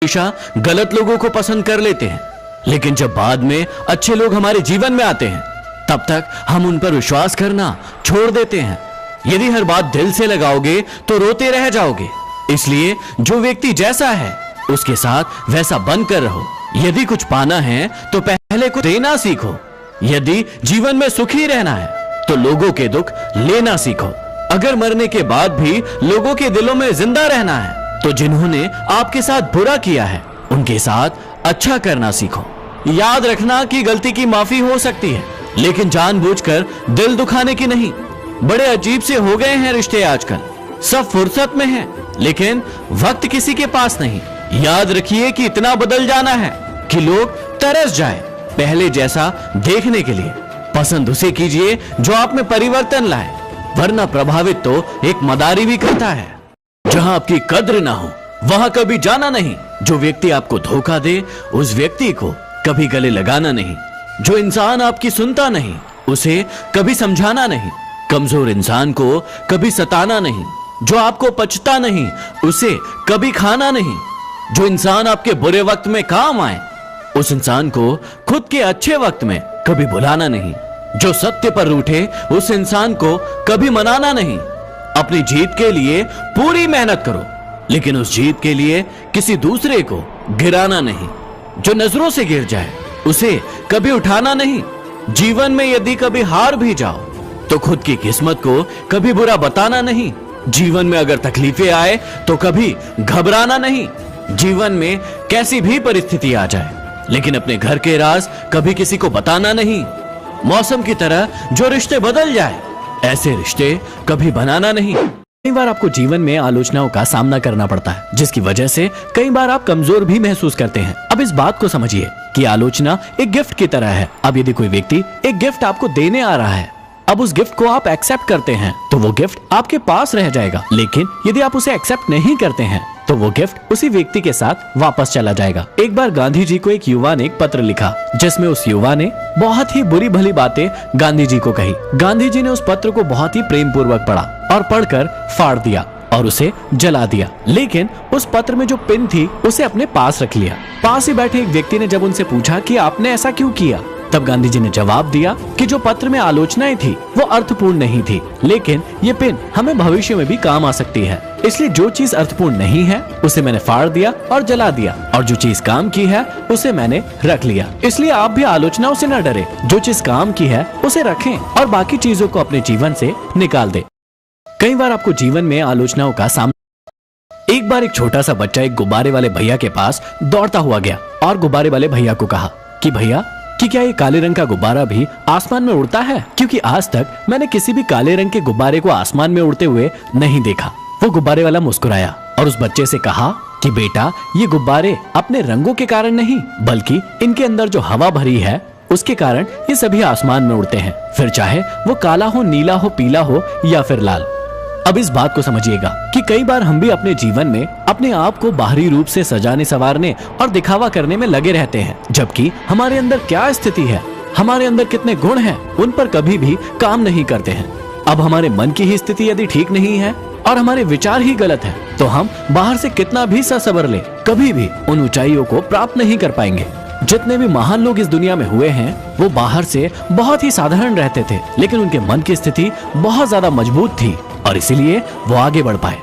हमेशा गलत लोगों को पसंद कर लेते हैं, लेकिन जब बाद में अच्छे लोग हमारे जीवन में आते हैं तब तक हम उन पर विश्वास करना छोड़ देते हैं। यदि हर बात दिल से लगाओगे तो रोते रह जाओगे। इसलिए जो व्यक्ति जैसा है उसके साथ वैसा बनकर रहो। यदि कुछ पाना है तो पहले कुछ देना सीखो। यदि जीवन में सुखी रहना है तो लोगों के दुख लेना सीखो। अगर मरने के बाद भी लोगों के दिलों में जिंदा रहना है तो जिन्होंने आपके साथ बुरा किया है उनके साथ अच्छा करना सीखो। याद रखना कि गलती की माफी हो सकती है, लेकिन जानबूझकर दिल दुखाने की नहीं। बड़े अजीब से हो गए हैं रिश्ते आजकल। सब फुर्सत में हैं, लेकिन वक्त किसी के पास नहीं। याद रखिए कि इतना बदल जाना है कि लोग तरस जाए पहले जैसा देखने के लिए। पसंद उसे कीजिए जो आप में परिवर्तन लाए, वरना प्रभावित तो एक मदारी भी करता है। जहां आपकी कद्र ना हो वहां कभी जाना नहीं। जो व्यक्ति आपको धोखा दे उस व्यक्ति को कभी गले लगाना नहीं। जो इंसान आपकी सुनता नहीं उसे कभी समझाना नहीं। कमजोर इंसान को कभी सताना नहीं। जो आपको पचता नहीं उसे कभी खाना नहीं। जो इंसान आपके बुरे वक्त में काम आए उस इंसान को खुद के अच्छे वक्त में कभी भुलाना नहीं। जो सत्य पर रूठे उस इंसान को कभी मनाना नहीं। अपनी जीत के लिए पूरी मेहनत करो, लेकिन उस जीत के लिए किसी दूसरे को गिराना नहीं। जो नजरों से गिर जाए उसे कभी उठाना नहीं। जीवन में यदि कभी हार भी जाओ तो खुद की किस्मत को कभी बुरा बताना नहीं। जीवन में अगर तकलीफें आए तो कभी घबराना नहीं। जीवन में कैसी भी परिस्थिति आ जाए, लेकिन अपने घर के राज कभी किसी को बताना नहीं। मौसम की तरह जो रिश्ते बदल जाए ऐसे रिश्ते कभी बनाना नहीं। कई बार आपको जीवन में आलोचनाओं का सामना करना पड़ता है, जिसकी वजह से कई बार आप कमजोर भी महसूस करते हैं। अब इस बात को समझिए कि आलोचना एक गिफ्ट की तरह है। अब यदि कोई व्यक्ति एक गिफ्ट आपको देने आ रहा है, अब उस गिफ्ट को आप एक्सेप्ट करते हैं तो वो गिफ्ट आपके पास रह जाएगा। लेकिन यदि आप उसे एक्सेप्ट नहीं करते हैं तो वो गिफ्ट उसी व्यक्ति के साथ वापस चला जाएगा। एक बार गांधी जी को एक युवा ने एक पत्र लिखा, जिसमें उस युवा ने बहुत ही बुरी भली बातें गांधी जी को कही। गांधी जी ने उस पत्र को बहुत ही प्रेम पूर्वक पढ़ा और पढ़कर फाड़ दिया और उसे जला दिया। लेकिन उस पत्र में जो पिन थी उसे अपने पास रख लिया। पास ही बैठे एक व्यक्ति ने जब उनसे पूछा कि आपने ऐसा क्यों किया, तब गांधी जी ने जवाब दिया कि जो पत्र में आलोचनाएं थी वो अर्थपूर्ण नहीं थी, लेकिन ये पिन हमें भविष्य में भी काम आ सकती है। इसलिए जो चीज अर्थपूर्ण नहीं है उसे मैंने फाड़ दिया और जला दिया, और जो चीज काम की है उसे मैंने रख लिया। इसलिए आप भी आलोचनाओं से न डरे। जो चीज काम की है उसे रखें और बाकी चीजों को अपने जीवन से निकाल दे। कई बार आपको जीवन में आलोचनाओं का सामना। एक बार एक छोटा सा बच्चा एक गुब्बारे वाले भैया के पास दौड़ता हुआ गया और गुब्बारे वाले भैया को कहा कि भैया कि क्या ये काले रंग का गुब्बारा भी आसमान में उड़ता है? क्योंकि आज तक मैंने किसी भी काले रंग के गुब्बारे को आसमान में उड़ते हुए नहीं देखा। वो गुब्बारे वाला मुस्कुराया और उस बच्चे से कहा कि बेटा, ये गुब्बारे अपने रंगों के कारण नहीं बल्कि इनके अंदर जो हवा भरी है उसके कारण ये सभी आसमान में उड़ते हैं, फिर चाहे वो काला हो, नीला हो, पीला हो या फिर लाल। अब इस बात को समझिएगा कि कई बार हम भी अपने जीवन में अपने आप को बाहरी रूप से सजाने संवारने और दिखावा करने में लगे रहते हैं, जबकि हमारे अंदर क्या स्थिति है, हमारे अंदर कितने गुण हैं, उन पर कभी भी काम नहीं करते हैं। अब हमारे मन की ही स्थिति यदि ठीक नहीं है और हमारे विचार ही गलत है तो हम बाहर से कितना भी सबर ले कभी भी उन ऊंचाइयों को प्राप्त नहीं कर पाएंगे। जितने भी महान लोग इस दुनिया में हुए हैं वो बाहर से बहुत ही साधारण रहते थे, लेकिन उनके मन की स्थिति बहुत ज्यादा मजबूत थी और इसीलिए वो आगे बढ़ पाए।